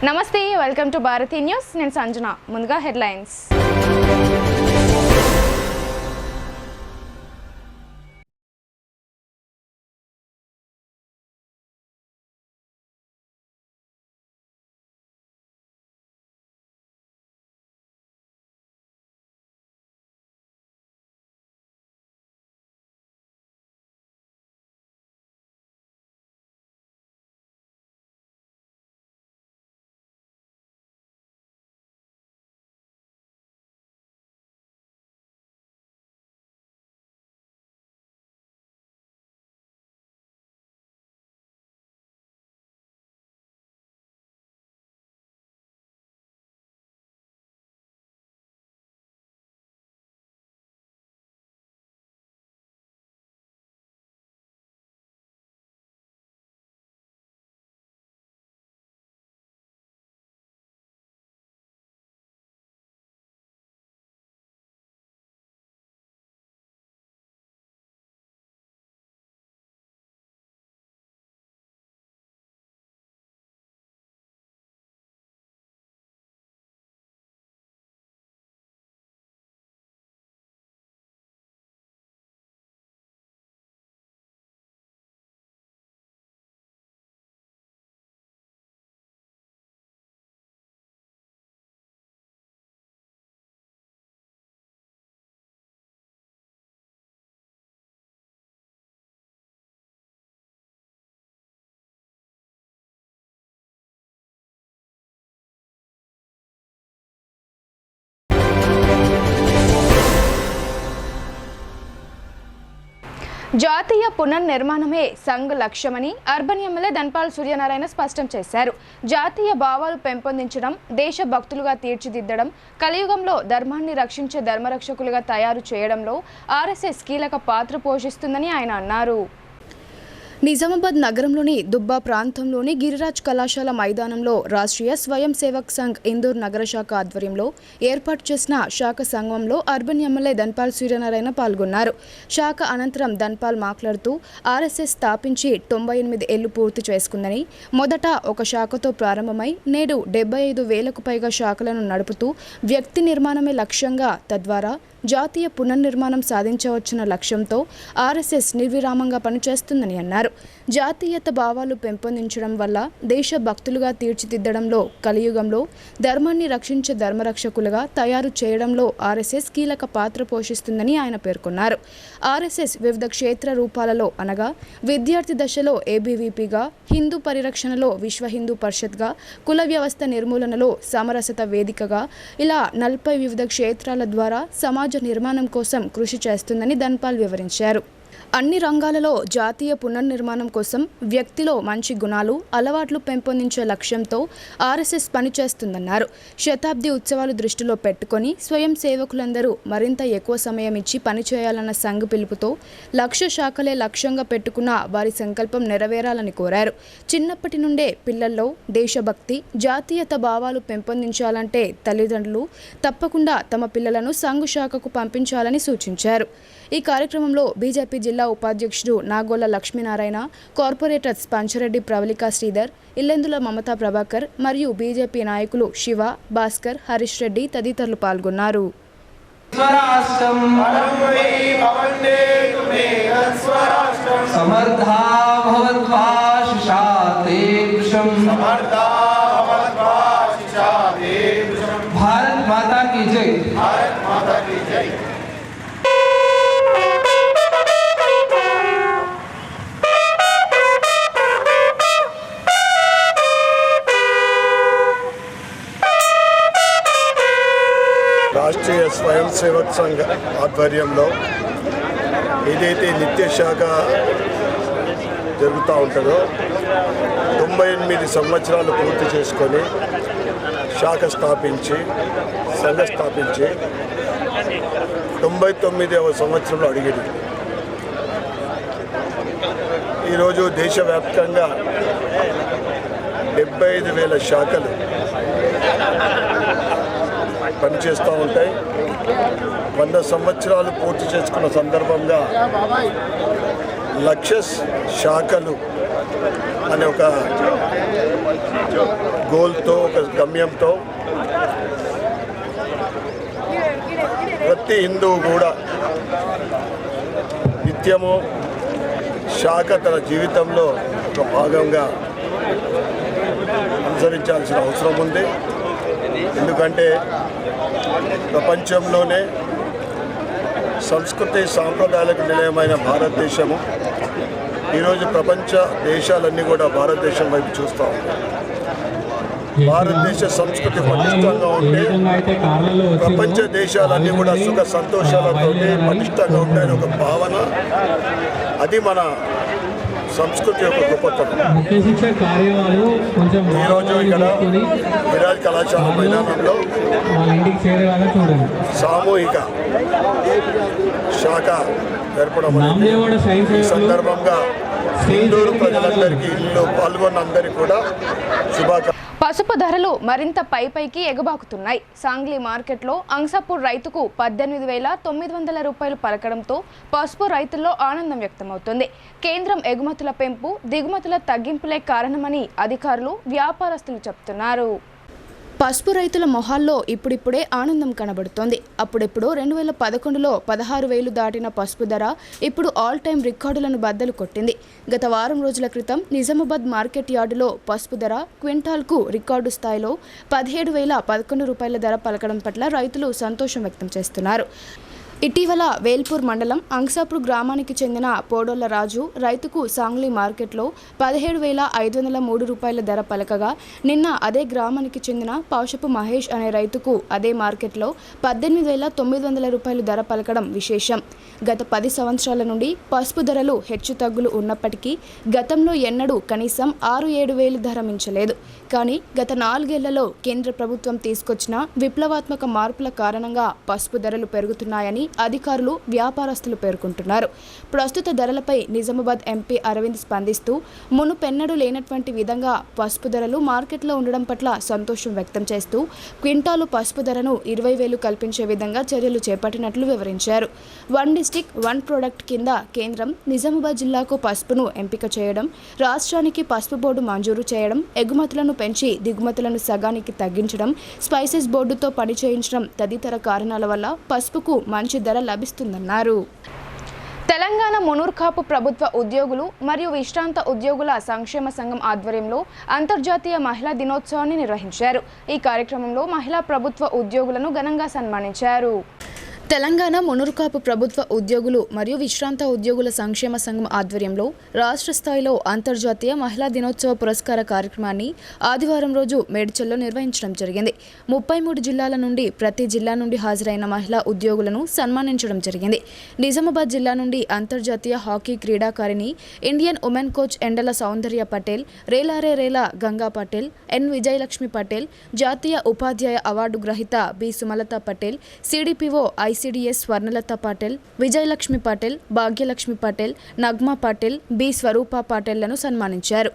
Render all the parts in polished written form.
నమస్తే, welcome to Bharati news. నేను సంజన. ముందుగా హెడ్లైన్స్. జాతీయ పునర్నిర్మాణమే సంఘ్ లక్ష్యమని అర్బన్ ఎమ్మెల్యే ధన్పాల్ సూర్యనారాయణ స్పష్టం చేశారు. జాతీయ భావాలు పెంపొందించడం, దేశభక్తులుగా తీర్చిదిద్దడం, కలియుగంలో ధర్మాన్ని రక్షించే ధర్మరక్షకులుగా తయారు చేయడంలో ఆర్ఎస్ఎస్ కీలక పాత్ర పోషిస్తుందని ఆయన అన్నారు. నిజామాబాద్ నగరంలోని దుబ్బా ప్రాంతంలోని గిరిరాజ్ కళాశాల మైదానంలో రాష్ట్రీయ స్వయం సేవక్ సంఘ్ ఇందూర్ నగర శాఖ ఆధ్వర్యంలో ఏర్పాటు చేసిన శాఖ సంఘంలో అర్బన్ ఎమ్మెల్యే ధన్పాల్ సూర్యనారాయణ పాల్గొన్నారు. శాఖ అనంతరం ధన్పాల్ మాట్లాడుతూ ఆర్ఎస్ఎస్ స్థాపించి 98 ఏళ్లు పూర్తి చేసుకుందని, మొదట ఒక శాఖతో ప్రారంభమై నేడు 75,000కు పైగా శాఖలను నడుపుతూ వ్యక్తి నిర్మాణమే లక్ష్యంగా, తద్వారా జాతీయ పునర్నిర్మాణం సాధించవచ్చున్న లక్ష్యంతో ఆర్ఎస్ఎస్ నిర్విరామంగా పనిచేస్తుందని అన్నారు. జాతీయత భావాలు పెంపొందించడం వల్ల దేశభక్తులుగా తీర్చిదిద్దడంలో, కలియుగంలో ధర్మాన్ని రక్షించే ధర్మరక్షకులుగా తయారు చేయడంలో ఆర్ఎస్ఎస్ కీలక పాత్ర పోషిస్తుందని ఆయన పేర్కొన్నారు. ఆర్ఎస్ఎస్ వివిధ క్షేత్ర రూపాలలో అనగా విద్యార్థి దశలో ఏబీవీపీగా, హిందూ పరిరక్షణలో విశ్వ హిందూ పరిషత్గా, కుల వ్యవస్థ నిర్మూలనలో సమరసత వేదికగా, ఇలా 40 వివిధ క్షేత్రాల ద్వారా సమాజ నిర్మాణం కోసం కృషి చేస్తుందని ధన్పాల్ వివరించారు. అన్ని రంగాలలో జాతీయ పునర్నిర్మాణం కోసం వ్యక్తిలో మంచి గుణాలు, అలవాట్లు పెంపొందించే లక్ష్యంతో ఆర్ఎస్ఎస్ పనిచేస్తుందన్నారు. శతాబ్ది ఉత్సవాలు దృష్టిలో పెట్టుకొని స్వయం సేవకులందరూ మరింత ఎక్కువ సమయం ఇచ్చి పనిచేయాలన్న సంఘ్ పిలుపుతో లక్ష్య శాఖలే లక్ష్యంగా పెట్టుకున్న వారి సంకల్పం నెరవేరాలని కోరారు. చిన్నప్పటి నుండే పిల్లల్లో దేశభక్తి, జాతీయత భావాలు పెంపొందించాలంటే తల్లిదండ్రులు తప్పకుండా తమ పిల్లలను సంఘ్ శాఖకు పంపించాలని సూచించారు. ఈ కార్యక్రమంలో బీజేపీ జిల్లా ఉపాధ్యక్షుడు నాగోల లక్ష్మీనారాయణ, కార్పొరేటర్స్ పంచరెడ్డి ప్రవళిక శ్రీధర్, ఇల్లెందుల మమతా ప్రభాకర్ మరియు బీజేపీ నాయకులు శివ, భాస్కర్, హరీష్ రెడ్డి తదితరులు పాల్గొన్నారు. భారత్ మాతా కీ జై. రాష్ట్రీయ స్వయం సేవక్ సంఘ్ ఆధ్వర్యంలో ఏదైతే నిత్య శాఖ జరుగుతూ ఉంటుందో 98 సంవత్సరాలు పూర్తి చేసుకొని శాఖ స్థాపించి, సంఘ స్థాపించి 99వ సంవత్సరంలో అడిగింది. ఈరోజు దేశవ్యాప్తంగా 75,000 శాఖలు పనిచేస్తూ ఉంటాయి. 100 సంవత్సరాలు పూర్తి చేసుకున్న సందర్భంగా లక్ష శాఖలు అనే ఒక గోల్తో, ఒక గమ్యంతో ప్రతి హిందువు కూడా నిత్యము శాఖ తన జీవితంలో ఒక భాగంగా అనుసరించాల్సిన అవసరం ఉంది. ఎందుకంటే ప్రపంచంలోనే సంస్కృతి సాంప్రదాయాలకు నిలయమైన భారతదేశము ఈరోజు ప్రపంచ దేశాలన్నీ కూడా భారతదేశం వైపు చూస్తూ ఉంటాయి. భారతదేశ సంస్కృతి పటిష్టంగా ఉంటే ప్రపంచ దేశాలన్నీ కూడా సుఖ సంతోషాలతో పటిష్టంగా ఉంటాయని ఒక భావన, అది మన సంస్కృతి యొక్క గొప్పతనం. ఈరోజు ఇక్కడ విరాజ్ కళాశాల మైదానంలో సామూహిక శాఖ జరపడం అనేది ఈ సందర్భంగా హిందూరు ప్రజలందరికీ, ఇల్లు పాల్గొన్న అందరికీ కూడా శుభాకాంక్షలు. పసుపు ధరలు మరింత పైకి ఎగబాకుతున్నాయి. సాంగ్లీ మార్కెట్లో అంగసాపూర్ రైతుకు 18,900 రూపాయలు పలకడంతో పసుపు రైతుల్లో ఆనందం వ్యక్తమవుతుంది. కేంద్రం ఎగుమతుల పెంపు, దిగుమతుల తగ్గింపులే కారణమని అధికారులు, వ్యాపారస్తులు చెప్తున్నారు. పసుపు రైతుల మొహాల్లో ఇప్పుడిప్పుడే ఆనందం కనబడుతోంది. అప్పుడెప్పుడో 2011లో 16,000 దాటిన పసుపు ధర ఇప్పుడు ఆల్ టైమ్ రికార్డులను బద్దలు కొట్టింది. గత వారం రోజుల క్రితం నిజామాబాద్ మార్కెట్ యార్డులో పసుపు ధర క్వింటాల్కు రికార్డు స్థాయిలో 17,011 రూపాయల ధర పలకడం పట్ల రైతులు సంతోషం వ్యక్తం చేస్తున్నారు. ఇటీవల వేల్పూర్ మండలం అంగసాపూర్ గ్రామానికి చెందిన పోడోళ్ల రాజు రైతుకు సాంగ్లీ మార్కెట్లో 17,503 రూపాయల ధర పలకగా, నిన్న అదే గ్రామానికి చెందిన పౌషపు మహేష్ అనే రైతుకు అదే మార్కెట్లో 18,900 రూపాయలు ధర పలకడం విశేషం. గత 10 సంవత్సరాల నుండి పసుపు ధరలు హెచ్చుతగ్గులు ఉన్నప్పటికీ గతంలో ఎన్నడూ కనీసం 6-7 వేలు ధర మించలేదు. కానీ గత 4 ఏళ్లలో కేంద్ర ప్రభుత్వం తీసుకొచ్చిన విప్లవాత్మక మార్పుల కారణంగా పసుపు ధరలు పెరుగుతున్నాయని అధికారులు, వ్యాపారస్తులు పేర్కొంటున్నారు. ప్రస్తుత ధరలపై నిజామాబాద్ ఎంపీ అరవింద్ స్పందిస్తూ మునుపెన్నడూ లేనటువంటి విధంగా పసుపు ధరలు మార్కెట్లో ఉండడం పట్ల సంతోషం వ్యక్తం చేస్తూ క్వింటాలు పసుపు ధరను 20,000 కల్పించే విధంగా చర్యలు చేపట్టినట్లు వివరించారు. వన్ డిస్టిక్ వన్ ప్రోడక్ట్ కింద కేంద్రం నిజామాబాద్ జిల్లాకు పసుపును ఎంపిక చేయడం, రాష్ట్రానికి పసుపు బోర్డు మంజూరు చేయడం, ఎగుమతులను పెంచి దిగుమతులను సగానికి తగ్గించడం, స్పైసెస్ బోర్డుతో పని చేయించడం తదితర కారణాల వల్ల పసుపుకు మంచి ధర లభిస్తుందన్నారు. తెలంగాణ మునూర్కాపు ప్రభుత్వ ఉద్యోగులు మరియు విశ్రాంత ఉద్యోగుల సంక్షేమ సంఘం ఆధ్వర్యంలో అంతర్జాతీయ మహిళా దినోత్సవాన్ని నిర్వహించారు. ఈ కార్యక్రమంలో మహిళా ప్రభుత్వ ఉద్యోగులను ఘనంగా సన్మానించారు. తెలంగాణ మునూర్కాపు ప్రభుత్వ ఉద్యోగులు మరియు విశ్రాంత ఉద్యోగుల సంక్షేమ సంఘం ఆధ్వర్యంలో రాష్ట్ర స్థాయిలో అంతర్జాతీయ మహిళా దినోత్సవ పురస్కార కార్యక్రమాన్ని ఆదివారం రోజు మేడ్చల్లో నిర్వహించడం జరిగింది. 33 జిల్లాల నుండి ప్రతి జిల్లా నుండి హాజరైన మహిళా ఉద్యోగులను సన్మానించడం జరిగింది. నిజామాబాద్ జిల్లా నుండి అంతర్జాతీయ హాకీ క్రీడాకారిణి, ఇండియన్ ఉమెన్ కోచ్ ఎండల సౌందర్య పటేల్, రేలారే రేలా గంగా పటేల్, ఎన్ విజయలక్ష్మి పటేల్, జాతీయ ఉపాధ్యాయ అవార్డు గ్రహీత B Sumalatha Patel, CDPO ICDS Swarnalatha Patel, Vijayalakshmi Patel, Bhagyalakshmi Patel, Nagma Patel, B Swarupa పటేళ్లను సన్మానించారు.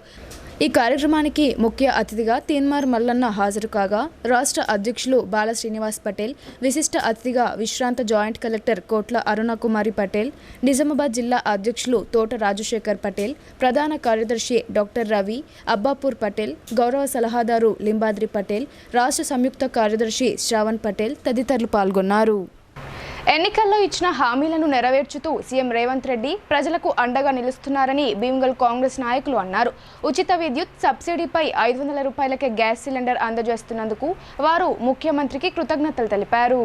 ఈ కార్యక్రమానికి ముఖ్య అతిథిగా తీన్మార్ మల్లన్న హాజరు కాగా, రాష్ట్ర అధ్యక్షులు బాల శ్రీనివాస్ పటేల్, విశిష్ట అతిథిగా విశ్రాంత జాయింట్ కలెక్టర్ కోట్ల అరుణకుమారి పటేల్, నిజామాబాద్ జిల్లా అధ్యక్షులు తోట రాజశేఖర్ పటేల్, ప్రధాన కార్యదర్శి డాక్టర్ రవి అబ్బాపూర్ పటేల్, గౌరవ సలహాదారు లింబాద్రి పటేల్, రాష్ట్ర సంయుక్త కార్యదర్శి శ్రావణ్ పటేల్ తదితరులు పాల్గొన్నారు. ఎన్నికల్లో ఇచ్చిన హామీలను నెరవేర్చుతూ సీఎం రేవంత్ రెడ్డి ప్రజలకు అండగా నిలుస్తున్నారని భీమ్గల్ కాంగ్రెస్ నాయకులు అన్నారు. ఉచిత విద్యుత్ సబ్సిడీపై 500 రూపాయలకే గ్యాస్ సిలిండర్ అందజేస్తున్నందుకు వారు ముఖ్యమంత్రికి కృతజ్ఞతలు తెలిపారు.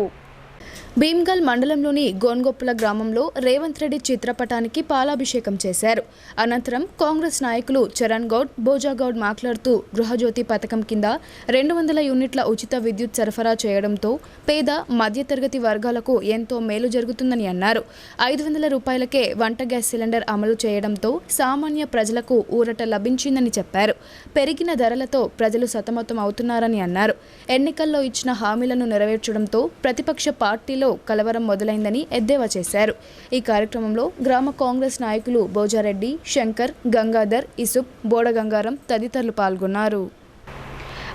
భీమ్గల్ మండలంలోని గోన్గొప్పుల గ్రామంలో రేవంత్ రెడ్డి చిత్రపటానికి పాలాభిషేకం చేశారు. అనంతరం కాంగ్రెస్ నాయకులు చరణ్ గౌడ్, భోజాగౌడ్ మాట్లాడుతూ గృహజ్యోతి పథకం కింద 200 యూనిట్ల ఉచిత విద్యుత్ సరఫరా చేయడంతో పేద మధ్యతరగతి వర్గాలకు ఎంతో మేలు జరుగుతుందని అన్నారు. 500 రూపాయలకే వంట గ్యాస్ సిలిండర్ అమలు చేయడంతో సామాన్య ప్రజలకు ఊరట లభించిందని చెప్పారు. పెరిగిన ధరలతో ప్రజలు సతమతం అవుతున్నారని అన్నారు. ఎన్నికల్లో ఇచ్చిన హామీలను నెరవేర్చడంతో ప్రతిపక్ష పార్టీలో కలవరం మొదలైందని ఎద్దేవా చేశారు. ఈ కార్యక్రమంలో గ్రామ కాంగ్రెస్ నాయకులు బోజారెడ్డి, శంకర్, గంగాధర్, ఇసుప్, బోడగంగారం తదితరులు పాల్గొన్నారు.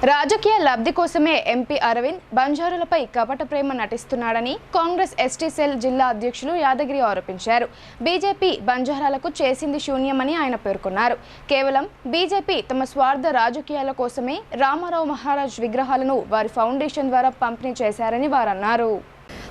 రాజకీయ లబ్ధి కోసమే ఎంపీ అరవింద్ బంజారాలపై కపట ప్రేమ నటిస్తున్నాడని కాంగ్రెస్ ఎస్టీ సెల్ జిల్లా అధ్యక్షులు యాదగిరి ఆరోపించారు. బీజేపీ బంజారాలకు చేసింది శూన్యమని ఆయన పేర్కొన్నారు. కేవలం బీజేపీ తమ స్వార్థ రాజకీయాల కోసమే రామారావు మహారాజ్ విగ్రహాలను వారి ఫౌండేషన్ ద్వారా పంపిణీ చేశారని వారన్నారు.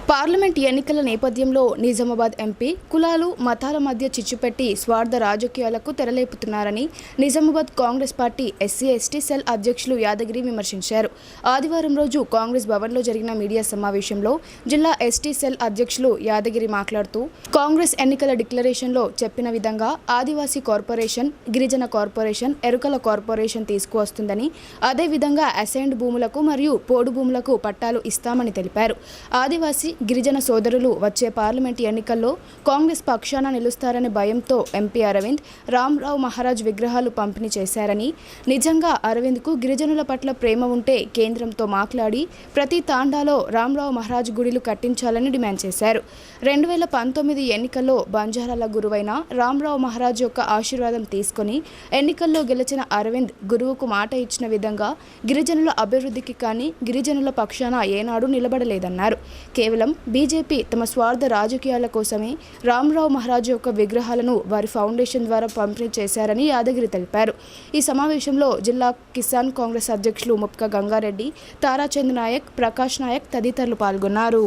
పార్లమెంట్ ఎన్నికల నేపథ్యంలో నిజామాబాద్ ఎంపీ కులాలు మతాల మధ్య చిచ్చుపెట్టి స్వార్థ రాజకీయాలకు తెరలేపుతున్నారని Nizamabad Congress party SC ST cell అధ్యక్షులు యాదగిరి విమర్శించారు. ఆదివారం రోజు కాంగ్రెస్ భవన్లో జరిగిన మీడియా సమావేశంలో జిల్లా ఎస్టీ సెల్ అధ్యక్షులు యాదగిరి మాట్లాడుతూ కాంగ్రెస్ ఎన్నికల డిక్లరేషన్లో చెప్పిన విధంగా ఆదివాసీ కార్పొరేషన్, గిరిజన కార్పొరేషన్, ఎరుకల కార్పొరేషన్ తీసుకువస్తుందని, అదేవిధంగా అసైన్డ్ భూములకు మరియు పోడు భూములకు పట్టాలు ఇస్తామని తెలిపారు. ఆదివాసీ గిరిజన సోదరులు వచ్చే పార్లమెంట్ ఎన్నికల్లో కాంగ్రెస్ పక్షాన నిలుస్తారనే భయంతో ఎంపీ అరవింద్ రామరావు మహారాజ్ విగ్రహాలు పంపిణీ చేశారని, నిజంగా అరవింద్కు గిరిజనుల పట్ల ప్రేమ ఉంటే కేంద్రంతో మాట్లాడి ప్రతి తాండాలో రామరావు మహారాజ్ గుడిలు కట్టించాలని డిమాండ్ చేశారు. 2019 ఎన్నికల్లో బంజారాల గురువైన రామరావు మహారాజ్ యొక్క ఆశీర్వాదం తీసుకుని ఎన్నికల్లో గెలిచిన అరవింద్ గురువుకు మాట ఇచ్చిన విధంగా గిరిజనుల అభివృద్ధికి కానీ గిరిజనుల పక్షాన ఏనాడు నిలబడలేదన్నారు. కేవలం బీజేపీ తమ స్వార్థ రాజకీయాల కోసమే రామరావు మహారాజు యొక్క విగ్రహాలను వారి ఫౌండేషన్ ద్వారా పంపిణీ చేశారని యాదగిరి తెలిపారు. ఈ సమావేశంలో జిల్లా కిసాన్ కాంగ్రెస్ అధ్యక్షులు ముప్కా గంగారెడ్డి, తారాచంద్ నాయక్, ప్రకాష్ నాయక్ తదితరులు పాల్గొన్నారు.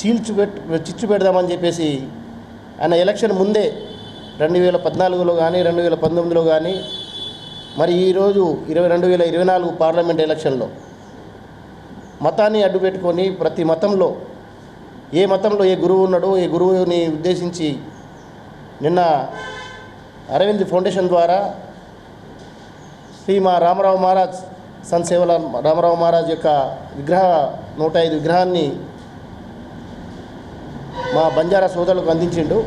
చిచ్చు పెడదామని చెప్పేసి ఆయన ఎలక్షన్ ముందే 2014లో కానీ 2019లో కానీ మరి ఈరోజు 2024 పార్లమెంట్ ఎలక్షన్లో మతాన్ని అడ్డు పెట్టుకొని ప్రతి మతంలో ఏ మతంలో ఏ గురువు ఉన్నాడో ఏ గురువుని ఉద్దేశించి నిన్న అరవింద్ ఫౌండేషన్ ద్వారా శ్రీ మా రామరావు మహారాజ్ సంసేవల రామరావు మహారాజ్ యొక్క 105 విగ్రహాన్ని మా బంజారా సోదరులకు అందించిండు.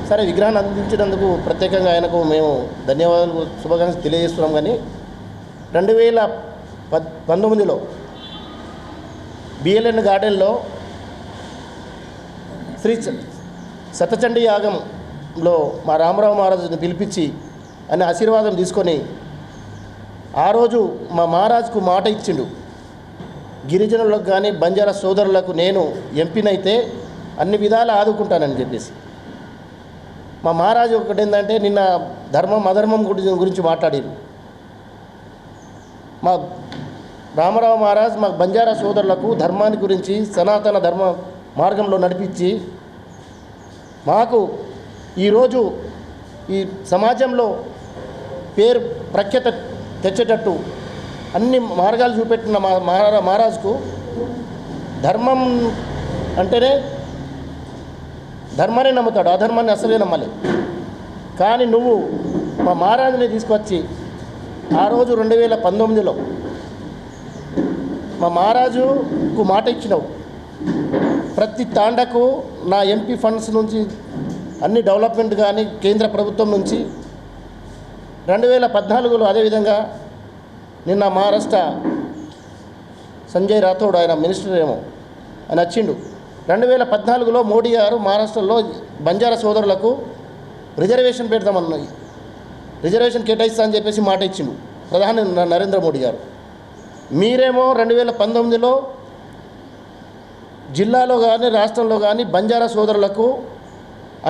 సరే, విగ్రహాన్ని అందించినందుకు ప్రత్యేకంగా ఆయనకు మేము ధన్యవాదాలు శుభాకాంక్షలు తెలియజేస్తున్నాం. కానీ 2019లో బిఎల్ఎన్ గార్డెన్లో శ్రీ సతచండీ యాగంలో మా రామరావు మహారాజుని పిలిపించి ఆయన ఆశీర్వాదం తీసుకొని ఆ రోజు మా మహారాజుకు మాట ఇచ్చిండు, గిరిజనులకు కానీ బంజారా సోదరులకు నేను ఎంపీనైతే అన్ని విధాలు ఆదుకుంటానని చెప్పేసి. మా మహారాజు ఒకటి ఏంటంటే నిన్న ధర్మం అధర్మం గురించి మాట్లాడారు. మా రామరావు మహారాజ్ మా బంజారా సోదరులకు ధర్మాన్ని గురించి సనాతన ధర్మ మార్గంలో నడిపించి మాకు ఈరోజు ఈ సమాజంలో పేరు ప్రఖ్యాత తెచ్చేటట్టు అన్ని మార్గాలు చూపెట్టిన మా మహారాజుకు ధర్మం అంటేనే ధర్మాన్ని నమ్ముతాడు, అధర్మాన్ని అసలే నమ్మలే. కానీ నువ్వు మా మహారాజుని తీసుకొచ్చి ఆ రోజు 2019లో మా మహారాజుకు మాట ఇచ్చినావు, ప్రతి తాండకు నా ఎంపీ ఫండ్స్ నుంచి అన్ని డెవలప్మెంట్ కానీ కేంద్ర ప్రభుత్వం నుంచి 2014లో అదేవిధంగా నిన్న మహారాష్ట్ర సంజయ్ రాథోడ్ ఆయన మినిస్టర్ ఏమో ఆయన వచ్చిండు. 2014లో మోడీ గారు మహారాష్ట్రలో బంజారా సోదరులకు రిజర్వేషన్ పెడతామన్నాయి, రిజర్వేషన్ కేటాయిస్తా అని చెప్పేసి మాట ఇచ్చిండు ప్రధాని నరేంద్ర మోడీ గారు. మీరేమో 2019లో జిల్లాలో కానీ రాష్ట్రంలో కానీ బంజారా సోదరులకు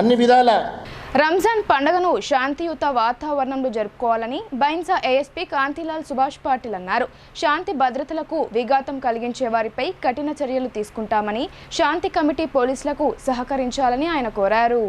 అన్ని విధాల రంజాన్ పండుగను శాంతియుత వాతావరణంలో జరుపుకోవాలని బైన్సా ఏఎస్పీ కాంతిలాల్ సుభాష్ పాటిల్ అన్నారు. శాంతి భద్రతలకు విఘాతం కలిగించే వారిపై కఠిన చర్యలు తీసుకుంటామని, శాంతి కమిటీ పోలీసులకు సహకరించాలని ఆయన కోరారు.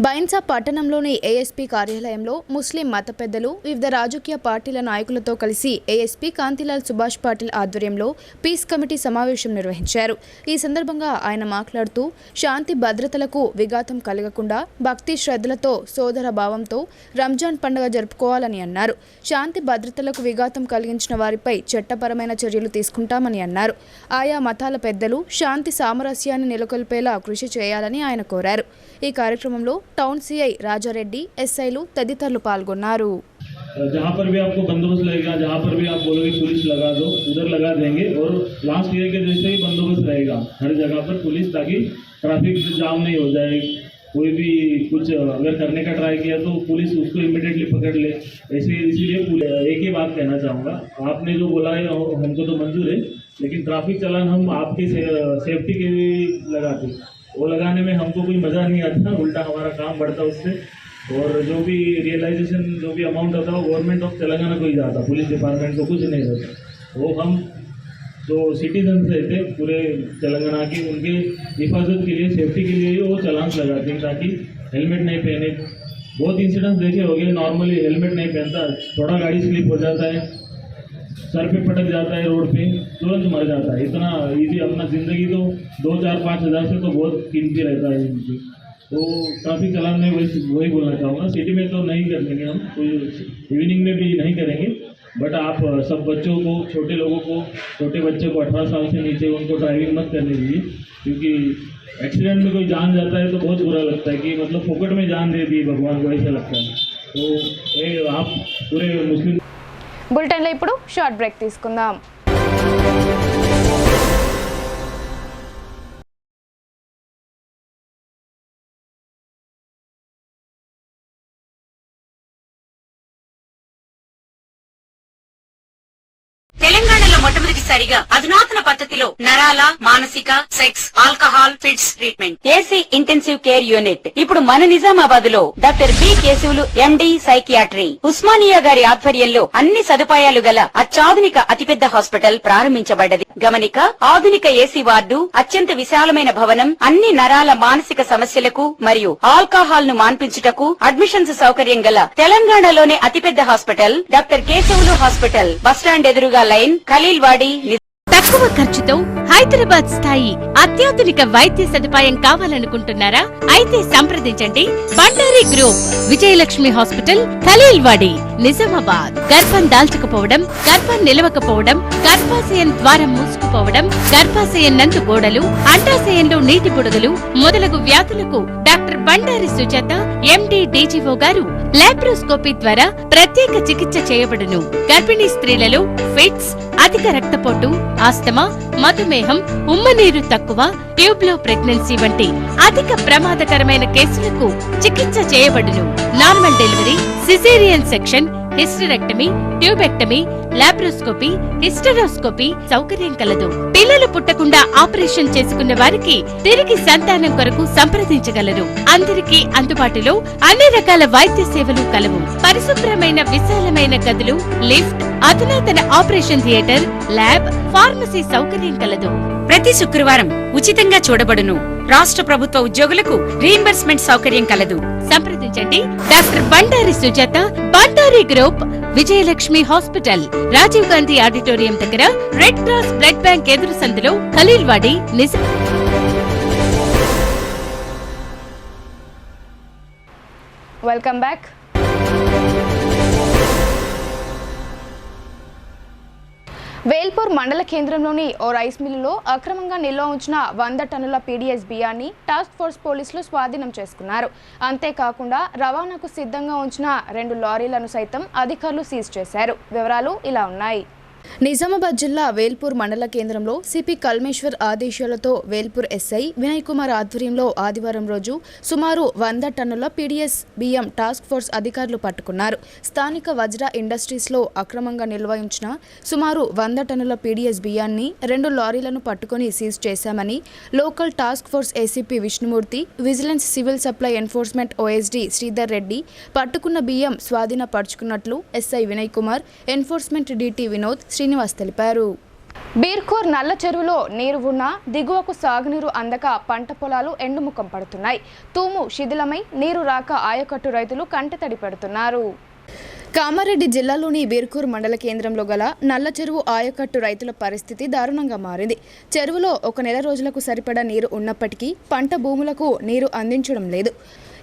బైన్సా పట్టణంలోని ఏఎస్పీ కార్యాలయంలో ముస్లిం మత పెద్దలు, వివిధ రాజకీయ పార్టీల నాయకులతో కలిసి ఏఎస్పీ కాంతిలాల్ సుభాష్ పాటిల్ ఆధ్వర్యంలో పీస్ కమిటీ సమావేశం నిర్వహించారు. ఈ సందర్భంగా ఆయన మాట్లాడుతూ శాంతి భద్రతలకు విఘాతం కలగకుండా భక్తి శ్రద్ధలతో సోదర భావంతో రంజాన్ పండుగ జరుపుకోవాలని అన్నారు. శాంతి భద్రతలకు విఘాతం కలిగించిన వారిపై చట్టపరమైన చర్యలు తీసుకుంటామని అన్నారు. ఆయా మతాల పెద్దలు శాంతి సామరస్యాన్ని నెలకొల్పేలా కృషి చేయాలని ఆయన కోరారు. ఈ కార్యక్రమంలో टाउन सीआई राजा रेड्डी एसआईलू तदितरुलु पाल्गोन्नारू। जहाँ पर भी आपको बंदोबस्त लगेगा, जहाँ पर भी आप बोलोगे पुलिस लगा दो, उधर लगा देंगे। और लास्ट ईयर के जैसे ही बंदोबस्त रहेगा हर जगह पर पुलिस, ताकि ट्रैफिक जाम नहीं हो जाए, कोई भी कुछ अगर करने का ट्राई किया तो पुलिस उसको इमीडिएटली पकड़ ले। ऐसे इसीलिए एक ही बात कहना चाहूँगा, आपने जो बोला है हमको तो मंजूर है, लेकिन ट्रैफिक चालान हम आपकी सेफ्टी के लिए लगाते, वो लगाने में हमको कोई मज़ा नहीं आता, उल्टा हमारा काम बढ़ता उससे। और जो भी रियलाइजेशन जो भी अमाउंट होता है वो गवर्नमेंट ऑफ तेलंगाना को ही जाता, पुलिस डिपार्टमेंट को कुछ नहीं रहता। वो हम जो सिटीजन रहते पूरे तेलंगाना के, उनके हिफाजत के लिए, सेफ्टी के लिए वो चालान लगाते हैं, ताकि हेलमेट नहीं पहने। बहुत इंसिडेंट्स देखे होंगे, नॉर्मली हेलमेट नहीं पहनता, थोड़ा गाड़ी स्लिप हो जाता है, सर पे पटक जाता है रोड पे, तुरंत मर जाता है। इतना ईजी अपना ज़िंदगी तो 2-4-5 हज़ार से तो बहुत कीमती रहता है इनकी। तो ट्रैफिक चालान में वही बोलना चाहूँगा, सिटी में तो नहीं करेंगे हम, कोई इवनिंग में भी नहीं करेंगे, बट आप सब बच्चों को, छोटे लोगों को, छोटे बच्चे को 18 साल से नीचे उनको ड्राइविंग मत करने दीजिए, क्योंकि एक्सीडेंट में कोई जान जाता है तो बहुत बुरा लगता है कि मतलब फोकट में जान दे दी भगवान को, ऐसा लगता है। तो ये आप पूरे मुस्लिम బులెటిన్లో ఇప్పుడు షార్ట్ బ్రేక్ తీసుకుందాం. తెలంగాణలో మొట్టమొదటిసారిగా అధునాతన పద్ధతిలో నరాల, మానసిక, sex, alcohol, fits treatment, AC intensive care unit ఇప్పుడు మన నిజామాబాద్ లో doctor B Keshavulu MD psychiatry, Osmania గారి ఆధ్వర్యంలో అన్ని సదుపాయాలు గల అత్యాధునిక అతిపెద్ద హాస్పిటల్ ప్రారంభించబడ్డది. గమనిక, ఆధునిక ఏసీ వార్డు, అత్యంత విశాలమైన భవనం, అన్ని నరాల, మానసిక సమస్యలకు మరియు ఆల్కహాల్ ను మాన్పించుటకు అడ్మిషన్స్ సౌకర్యం గల తెలంగాణలోనే అతిపెద్ద hospital doctor Keshavulu hospital, bus stand ఎదురుగా లైన్, ఖలీల్వాడి. తక్కువ ఖర్చుతో హైదరాబాద్ స్థాయి అత్యాధునిక వైద్య సదుపాయం కావాలనుకుంటున్నారా? అయితే సంప్రదించండి బండారి గ్రూప్, విజయలక్ష్మి హాస్పిటల్, ఖలీల్వాడి, నిజామాబాద్. గర్భం దాల్చకపోవడం, గర్భం నిలవకపోవడం, గర్భాశయం ద్వారం మూసుకుపోవడం, గర్భాశయం నందు గోడలు, అండాశయంలో నీటి బుడగలు మొదలగు వ్యాధులకు డాక్టర్ బండారి సుజాత ఎండి డీజీఓ గారు లాప్రోస్కోపీ ద్వారా ప్రత్యేక చికిత్స చేయబడును. గర్భిణీ స్త్రీలలో ఫిట్స్, అధిక రక్తపోటు, ఆస్తమా, మధుమేహం, ఉమ్మనీరు తక్కువ, ట్యూబ్లో ప్రెగ్నెన్సీ వంటి అధిక ప్రమాదకరమైన కేసులకు చికిత్స చేయబడును. Normal delivery, caesarean section, hysterectomy, tubectomy, laparoscopy, hysteroscopy సౌకర్యం కలదు. పిల్లలు పుట్టకుండా ఆపరేషన్ చేసుకున్న వారికి తిరిగి సంతానం కొరకు సంప్రదించగలరు. అందరికీ అందుబాటులో అన్ని రకాల వైద్య సేవలు కలవు. పరిశుభ్రమైన విశాలమైన గదులు, లిఫ్ట్, అధునాతన ఆపరేషన్ థియేటర్, ల్యాబ్, ఫార్మసీ సౌకర్యం కలదు. ప్రతి శుక్రవారం ఉచితంగా చూడబడును. రాష్ట్ర ప్రభుత్వ ఉద్యోగులకు రీయింబర్స్మెంట్ సౌకర్యం కలదు. సంప్రదించండి doctor Bandari Sujatha, Bandari group, Vijayalakshmi hospital, Rajiv Gandhi auditorium దగ్గర, రెడ్ క్రాస్ బ్లడ్ బ్యాంక్ ఎదురు సందులో, ఖలీల్వాడి, నిజాం. Welcome back. వేల్పూర్ మండల కేంద్రంలోని ఓ రైస్ మిల్లులో అక్రమంగా నిల్వ ఉంచిన 100 టన్నుల పీడీఎస్ బియ్యాన్ని టాస్క్ ఫోర్స్ పోలీసులు స్వాధీనం చేసుకున్నారు. అంతేకాకుండా రవాణాకు సిద్ధంగా ఉంచిన 2 లారీలను సైతం అధికారులు సీజ్ చేశారు. వివరాలు ఇలా ఉన్నాయి. నిజామాబాద్ జిల్లా వేల్పూర్ మండల కేంద్రంలో సిపి కల్మేశ్వర్ ఆదేశాలతో వేల్పూర్ ఎస్ఐ వినయ్ కుమార్ ఆధ్వర్యంలో ఆదివారం రోజు సుమారు 100 టన్నుల పీడీఎస్ బియ్యం టాస్క్ ఫోర్స్ అధికారులు పట్టుకున్నారు. స్థానిక వజ్ర ఇండస్ట్రీస్లో అక్రమంగా నిల్వ ఉంచిన సుమారు 100 టన్నుల పీడీఎస్ బియ్యాన్ని 2 లారీలను పట్టుకుని సీజ్ చేశామని local task force ACP Vishnumurthy, vigilance civil supply enforcement OSD Sridhar Reddy పట్టుకున్న బియ్యం స్వాధీనపరుచుకున్నట్లు SI Vinay Kumar, enforcement DT Vinod Srinivas తెలిపారు. బీర్కూర్ నల్ల చెరువులో నీరు ఉన్నా దిగువకు సాగునీరు అందక పంట పొలాలు ఎండుముఖం పడుతున్నాయి. తూము శిథిలమై నీరు రాక ఆయకట్టు రైతులు కంటతడి పెడుతున్నారు. కామారెడ్డి జిల్లాలోని బీర్కూర్ మండల కేంద్రంలో గల నల్ల చెరువు ఆయకట్టు రైతుల పరిస్థితి దారుణంగా మారింది. చెరువులో 1 నెల రోజులకు సరిపడా నీరు ఉన్నప్పటికీ పంట భూములకు నీరు అందించడం లేదు.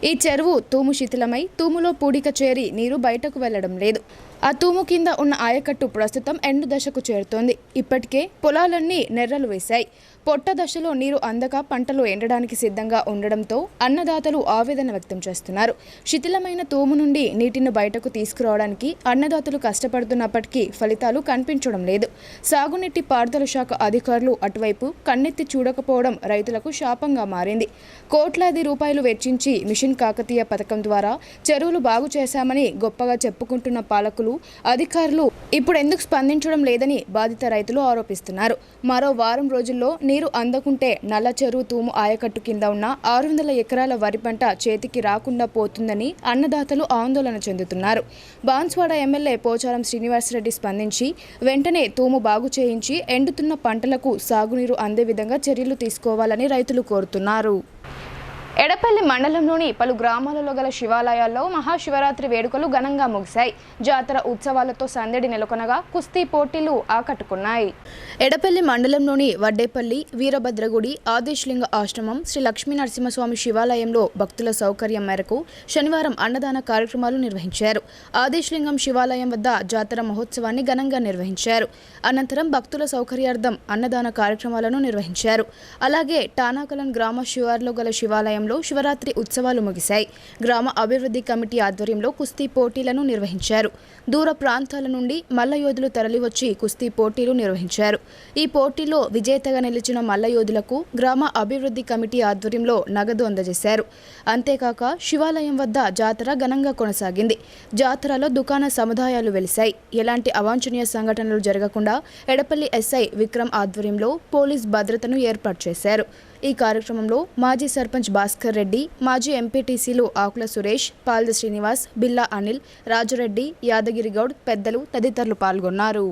ఈ చెరువు తూము శిథిలమై తూములో పూడిక చేరి నీరు బయటకు వెళ్లడం లేదు. ఆ తూము కింద ఉన్న ఆయకట్టు ప్రస్తుతం ఎండు దశకు చేరుతోంది. ఇప్పటికే పొలాలన్నీ నెర్రలు వేశాయి. పొట్ట దశలో నీరు అందక పంటలు ఎండడానికి సిద్ధంగా ఉండడంతో అన్నదాతలు ఆవేదన వ్యక్తం చేస్తున్నారు. శిథిలమైన తూము నుండి నీటిని బయటకు తీసుకురావడానికి అన్నదాతలు కష్టపడుతున్నప్పటికీ ఫలితాలు కనిపించడం లేదు. సాగునీటి పారుదల శాఖ అధికారులు అటువైపు కన్నెత్తి చూడకపోవడం రైతులకు శాపంగా మారింది. కోట్లాది రూపాయలు వెచ్చించి మిషన్ కాకతీయ పథకం ద్వారా చెరువులు బాగు చేశామని గొప్పగా చెప్పుకుంటున్న పాలకులు, అధికారులు ఇప్పుడు ఎందుకు స్పందించడం లేదని బాధిత రైతులు ఆరోపిస్తున్నారు. మరో వారం రోజుల్లో నీరు అందకుంటే నల్ల చెరువు తూము ఆయకట్టు కింద ఉన్న 600 ఎకరాల వరి పంట చేతికి రాకుండా పోతుందని అన్నదాతలు ఆందోళన చెందుతున్నారు. బాన్స్వాడ ఎమ్మెల్యే పోచారం శ్రీనివాసరెడ్డి స్పందించి వెంటనే తూము బాగు చేయించి ఎండుతున్న పంటలకు సాగునీరు అందే విధంగా చర్యలు తీసుకోవాలని రైతులు కోరుతున్నారు. ఎడపల్లి మండలంలోని పలు గ్రామాలలో గల శివాలయాల్లో మహాశివరాత్రి వేడుకలు ఘనంగా ముగిశాయి. జాతర ఉత్సవాలతో సందడి నెలకొనగా కుస్తీ పోటీలు ఆకట్టుకున్నాయి. ఎడపల్లి మండలంలోని వడ్డేపల్లి, వీరభద్రగుడి, ఆదేశ్లింగ ఆశ్రమం, శ్రీ లక్ష్మీ నరసింహస్వామి శివాలయంలో భక్తుల సౌకర్యం మేరకు శనివారం అన్నదాన కార్యక్రమాలు నిర్వహించారు. ఆదేశ్లింగం శివాలయం వద్ద జాతర మహోత్సవాన్ని ఘనంగా నిర్వహించారు. అనంతరం భక్తుల సౌకర్యార్థం అన్నదాన కార్యక్రమాలను నిర్వహించారు. అలాగే టానాకలన్ గ్రామ శివార్లో గల శివాలయం శివరాత్రి ఉత్సవాలు ముగిశాయి. గ్రామ అభివృద్ధి కమిటీ ఆధ్వర్యంలో కుస్తీ పోటీలను నిర్వహించారు. దూర ప్రాంతాల నుండి మల్లయోధులు తరలివచ్చి కుస్తీ పోటీలు నిర్వహించారు. ఈ పోటీలో విజేతగా నిలిచిన మల్లయోధులకు గ్రామ అభివృద్ధి కమిటీ ఆధ్వర్యంలో నగదు అందజేశారు. అంతేకాక శివాలయం వద్ద జాతర ఘనంగా కొనసాగింది. జాతరలో దుకాణ సముదాయాలు వెలిశాయి. ఎలాంటి అవాంఛనీయ సంఘటనలు జరగకుండా ఎడపల్లి ఎస్ఐ విక్రమ్ ఆధ్వర్యంలో పోలీస్ భద్రతను ఏర్పాటు చేశారు. ఈ కార్యక్రమంలో మాజీ సర్పంచ్ భాస్కర్ రెడ్డి, మాజీ ఎంపీటీసీలు ఆకుల సురేష్, పాల్ద శ్రీనివాస్, బిల్లా అనిల్, రాజురెడ్డి, యాదగిరి గౌడ్ పెద్దలు తదితరులు పాల్గొన్నారు.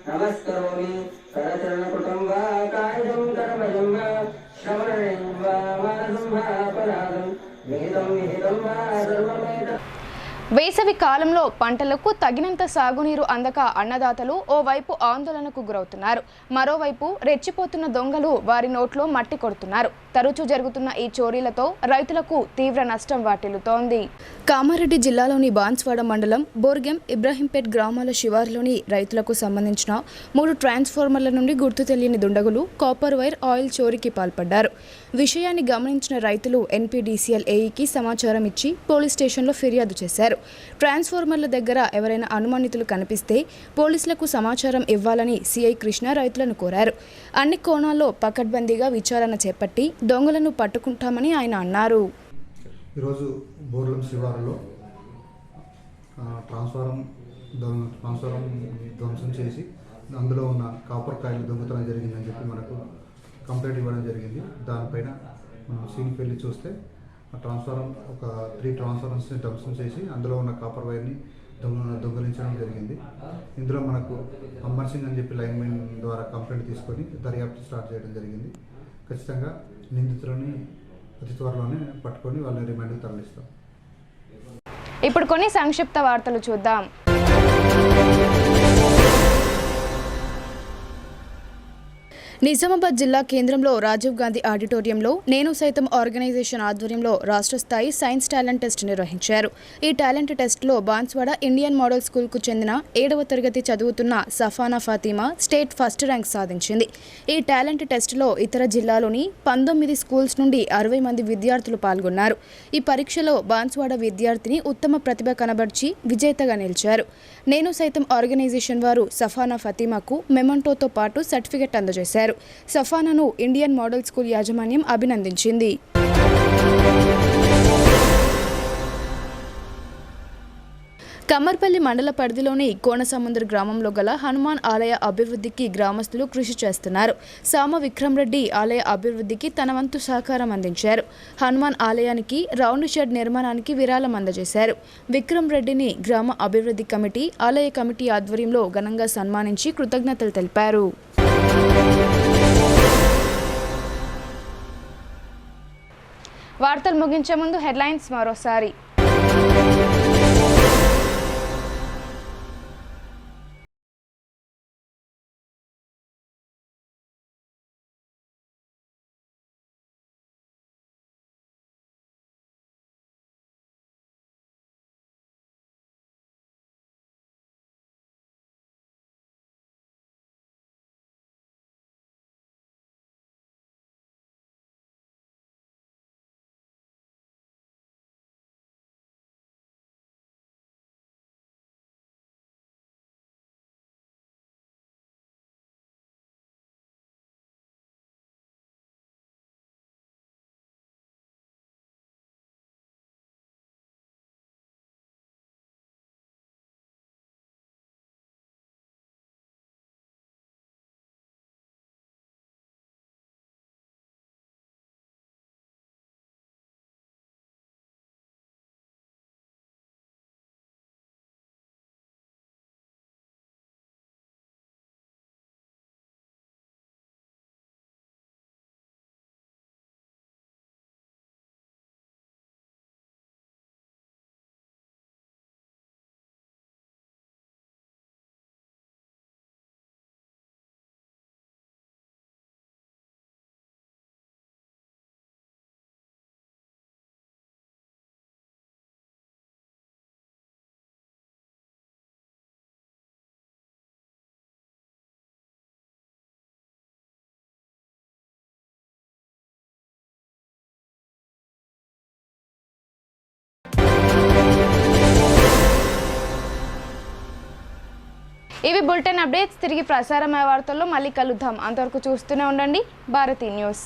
నమస్కరోమి కరచరణ కుటుంబా కాయజం కర్మజం శ్రవణం వా మానసం వా అపరాధం విహితం విహితం వా సర్వమేత. వేసవి కాలంలో పంటలకు తగినంత సాగునీరు అందక అన్నదాతలు ఓవైపు ఆందోళనకు గురవుతున్నారు. మరోవైపు రెచ్చిపోతున్న దొంగలు వారి నోట్లో మట్టి కొడుతున్నారు. తరచూ జరుగుతున్న ఈ చోరీలతో రైతులకు తీవ్ర నష్టం వాటిల్లుతోంది. కామారెడ్డి జిల్లాలోని బాన్స్వాడ మండలం బోర్గెం, ఇబ్రాహీంపేట్ గ్రామాల శివారులోని రైతులకు సంబంధించిన 3 ట్రాన్స్ఫార్మర్ల నుండి గుర్తు తెలియని దుండగులు కాపర్ వైర్ ఆయిల్ చోరీకి పాల్పడ్డారు. విషయాన్ని గమనించిన రైతులు ఎన్పీడీసీఎల్ ఏఈకి సమాచారం ఇచ్చి పోలీస్ స్టేషన్లో ఫిర్యాదు చేశారు. ట్రాన్స్ఫార్మర్ల దగ్గర ఎవరైనా అనుమానితులు కనిపిస్తే పోలీసులకు సమాచారం ఇవ్వాలని సిఐ కృష్ణ రైతులను కోరారు. అన్ని కోణాల్లో పకడ్బందీగా విచారణ చేపట్టి దొంగలను పట్టుకుంటామని ఆయన అన్నారు. ఈరోజు బోర్లం శివారులో ట్రాన్స్ఫారం ధ్వంసం చేసి అందులో ఉన్న కాపర్ కాయలు దొంగతనం జరిగిందని చెప్పి మనకు కంప్లైంట్ ఇవ్వడం జరిగింది. దానిపైన మనం సీన్కి వెళ్ళి చూస్తే ఆ ట్రాన్స్ఫారం ఒక 3 ట్రాన్స్ఫార్మర్స్ని ధ్వంసం చేసి అందులో ఉన్న కాపర్ వైర్ని దొంగలించడం జరిగింది. ఇందులో మనకు అమర్ సింగ్ అని చెప్పి లైన్మెన్ ద్వారా కంప్లైంట్ తీసుకొని దర్యాప్తు స్టార్ట్ చేయడం జరిగింది. ఖచ్చితంగా నిందితులని అతి త్వరలోనే పట్టుకొని వాళ్ళని రిమాండ్కి తరలిస్తాం. ఇప్పుడు కొన్ని సంక్షిప్త వార్తలు చూద్దాం. నిజామాబాద్ జిల్లా కేంద్రంలో రాజీవ్ గాంధీ ఆడిటోరియంలో నేను సైతం ఆర్గనైజేషన్ ఆధ్వర్యంలో రాష్ట్ర స్థాయి సైన్స్ టాలెంట్ టెస్ట్ నిర్వహించారు. ఈ టాలెంట్ టెస్ట్లో బాన్స్వాడ ఇండియన్ మోడల్ స్కూల్కు చెందిన 7వ తరగతి చదువుతున్న సఫానా ఫాతిమా స్టేట్ ఫస్ట్ ర్యాంక్ సాధించింది. ఈ టాలెంట్ టెస్ట్లో ఇతర జిల్లాలోని 19 స్కూల్స్ నుండి 60 మంది విద్యార్థులు పాల్గొన్నారు. ఈ పరీక్షలో బాన్స్వాడ విద్యార్థిని ఉత్తమ ప్రతిభ కనబర్చి విజేతగా నిలిచారు. నేను సైతం ఆర్గనైజేషన్ వారు సఫానా ఫాతిమాకు మెమంటోతో పాటు సర్టిఫికెట్ అందజేశారు. సఫానాను ఇండియన్ మోడల్ స్కూల్ యాజమాన్యం అభినందించింది. కమ్మర్పల్లి మండల పరిధిలోని కోనసముద్ర గ్రామంలో గల హనుమాన్ ఆలయ అభివృద్ధికి గ్రామస్తులు కృషి చేస్తున్నారు. సామ విక్రమ్ రెడ్డి ఆలయ అభివృద్ధికి తన వంతు సహకారం అందించారు. హనుమాన్ ఆలయానికి రౌండ్ షెడ్ నిర్మాణానికి విరాళం అందజేశారు. విక్రమ్ రెడ్డిని గ్రామ అభివృద్ధి కమిటీ, ఆలయ కమిటీ ఆధ్వర్యంలో ఘనంగా సన్మానించి కృతజ్ఞతలు తెలిపారు. వార్తలు ముగించే ముందు హెడ్లైన్స్ మరోసారి. ఇవి బులెటిన్ అప్డేట్స్. తిరిగి ప్రసారమయ్యే వార్తల్లో మళ్ళీ కలుద్దాం. అంతవరకు చూస్తూనే ఉండండి భారతీ న్యూస్.